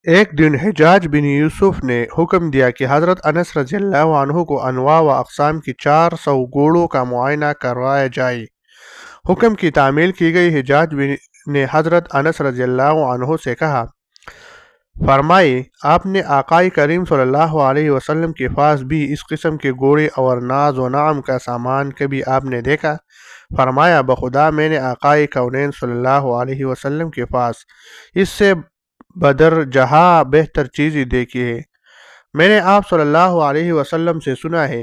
ایک دن حجاج بن یوسف نے حکم دیا کہ حضرت انس رضی اللہ عنہ کو انواع و اقسام کی 400 گھوڑوں کا معائنہ کروایا جائے۔ حکم کی تعمیل کی گئی۔ حجاج نے حضرت انس رضی اللہ عنہ سے کہا، فرمائے آپ نے آقائے کریم صلی اللہ علیہ وسلم کے پاس بھی اس قسم کے گھوڑے اور ناز و نعم کا سامان کبھی آپ نے دیکھا؟ فرمایا بخدا میں نے آقائے کونین صلی اللہ علیہ وسلم کے پاس اس سے بدر جہاں بہتر چیزیں دیکھی ہے۔ میں نے آپ صلی اللہ علیہ وسلم سے سنا ہے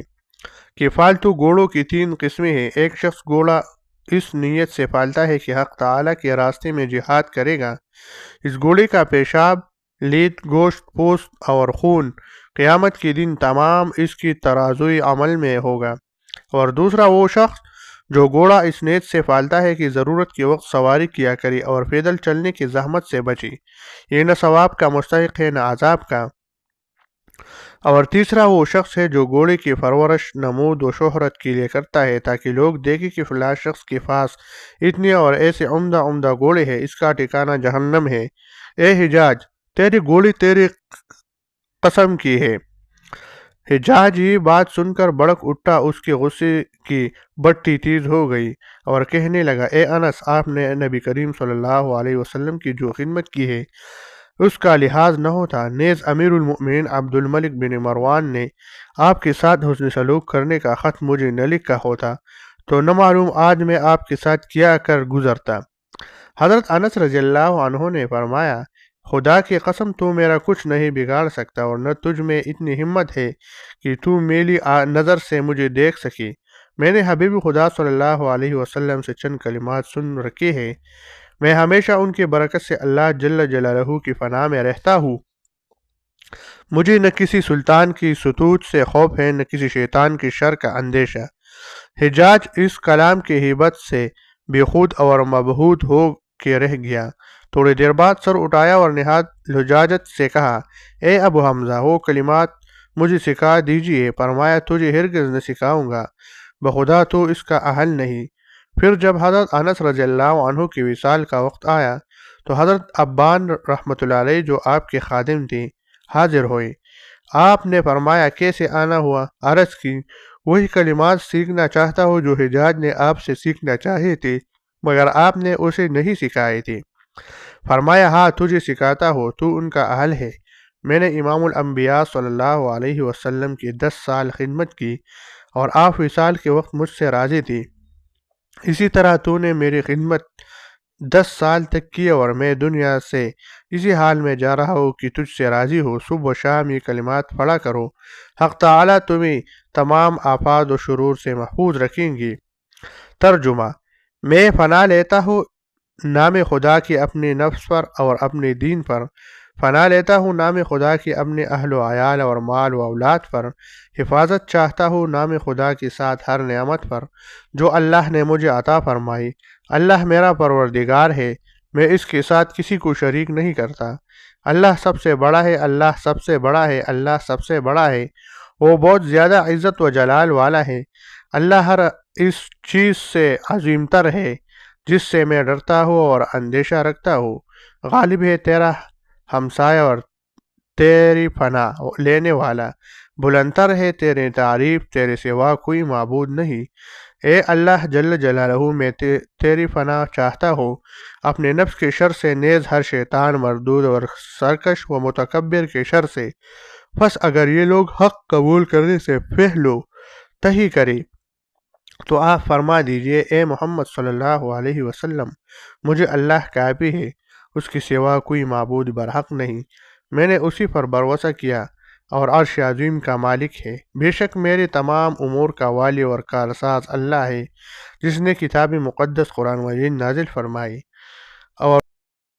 کہ فالتو گھوڑوں کی 3 قسمیں ہیں۔ ایک شخص گھوڑا اس نیت سے پالتا ہے کہ حق تعالیٰ کے راستے میں جہاد کرے گا۔ اس گھوڑے کا پیشاب، لیت، گوشت، پوست اور خون قیامت کے دن تمام اس کی ترازوئی عمل میں ہوگا۔ اور دوسرا وہ شخص جو گھوڑا اس نیت سے پالتا ہے کہ ضرورت کے وقت سواری کیا کرے اور پیدل چلنے کی زحمت سے بچے، یہ نہ ثواب کا مستحق ہے نہ عذاب کا۔ اور تیسرا وہ شخص ہے جو گھوڑے کی پرورش نمود و شہرت کے لیے کرتا ہے تاکہ لوگ دیکھیں کہ فلاں شخص کے پاس اتنے اور ایسے عمدہ عمدہ گھوڑے ہیں، اس کا ٹھکانہ جہنم ہے۔ اے حجاج، تیری گھوڑی تیری قسم کی ہے۔ حجاج یہ بات سن کر بھڑک اٹھا، اس کے غصے کی بھٹی تیز ہو گئی اور کہنے لگا، اے انس، آپ نے نبی کریم صلی اللہ علیہ وسلم کی جو خدمت کی ہے اس کا لحاظ نہ ہوتا، نیز امیر المؤمنین عبد الملک بن مروان نے آپ کے ساتھ حسن سلوک کرنے کا خط مجھے نہ لکھا ہوتا تو نہ معلوم آج میں آپ کے ساتھ کیا کر گزرتا۔ حضرت انس رضی اللہ عنہ نے فرمایا، خدا کی قسم تو میرا کچھ نہیں بگاڑ سکتا اور نہ تجھ میں اتنی ہمت ہے کہ تو میری نظر سے مجھے دیکھ سکے۔ میں نے حبیب خدا صلی اللہ علیہ وسلم سے چند کلمات سن رکھے ہیں، میں ہمیشہ ان کی برکت سے اللہ جل جلالہ کی پناہ میں رہتا ہوں۔ مجھے نہ کسی سلطان کی ستوت سے خوف ہے نہ کسی شیطان کی شر کا اندیشہ۔ حجاج اس کلام کی ہیبت سے بے خود اور مبہوت ہو کے رہ گیا۔ تھوڑی دیر بعد سر اٹھایا اور نہایت لجاجت سے کہا، اے ابو حمزہ، وہ کلمات مجھے سکھا دیجئے۔ فرمایا، تجھے ہرگز نہ سکھاؤں گا، بخدا تو اس کا اہل نہیں۔ پھر جب حضرت انس رضی اللہ عنہ کی وصال کا وقت آیا تو حضرت ابان رحمۃ اللہ علیہ جو آپ کے خادم تھے حاضر ہوئے۔ آپ نے فرمایا، کیسے آنا ہوا؟ عرض کی، وہی کلمات سیکھنا چاہتا ہوں جو حجاج نے آپ سے سیکھنا چاہے تھے مگر آپ نے اسے نہیں سکھائے تھے۔ فرمایا، ہاں تجھے سکھاتا ہو، تو ان کا اہل ہے۔ میں نے امام الانبیاء صلی اللہ علیہ وسلم کی 10 سال خدمت کی اور آپ وصال کے وقت مجھ سے راضی تھی، اسی طرح تو نے میری خدمت 10 سال تک کی اور میں دنیا سے اسی حال میں جا رہا ہوں کہ تجھ سے راضی ہو۔ صبح و شام یہ کلمات پڑھا کرو، حق تعالیٰ تمہیں تمام آفات و شرور سے محفوظ رکھیں گی۔ ترجمہ: میں پناہ لیتا ہوں نام خدا کی اپنے نفس پر اور اپنے دین پر، پناہ لیتا ہوں نام خدا کی اپنے اہل و عیال اور مال و اولاد پر، حفاظت چاہتا ہوں نام خدا کے ساتھ ہر نعمت پر جو اللہ نے مجھے عطا فرمائی۔ اللہ میرا پروردگار ہے، میں اس کے ساتھ کسی کو شریک نہیں کرتا۔ اللہ سب سے بڑا ہے، اللہ سب سے بڑا ہے، اللہ سب سے بڑا ہے، وہ بہت زیادہ عزت و جلال والا ہے۔ اللہ ہر اس چیز سے عظیم تر ہے جس سے میں ڈرتا ہوں اور اندیشہ رکھتا ہوں۔ غالب ہے تیرا ہمسایہ اور تیری پناہ لینے والا، بلندر ہے تیری تعریف، تیرے سوا کوئی معبود نہیں۔ اے اللہ جل جلالہ، میں تیری پناہ چاہتا ہوں اپنے نفس کے شر سے، نیز ہر شیطان مردود اور سرکش و متکبر کے شر سے۔ پس اگر یہ لوگ حق قبول کرنے سے پہل و تہی کرے تو آپ فرما دیجئے، اے محمد صلی اللہ علیہ وسلم، مجھے اللہ کافی ہے، اس کے سوا کوئی معبود برحق نہیں، میں نے اسی پر بھروسہ کیا اور عرش عظیم کا مالک ہے۔ بے شک میرے تمام امور کا والی اور کارساز اللہ ہے، جس نے کتاب مقدس قرآن مجید نازل فرمائی اور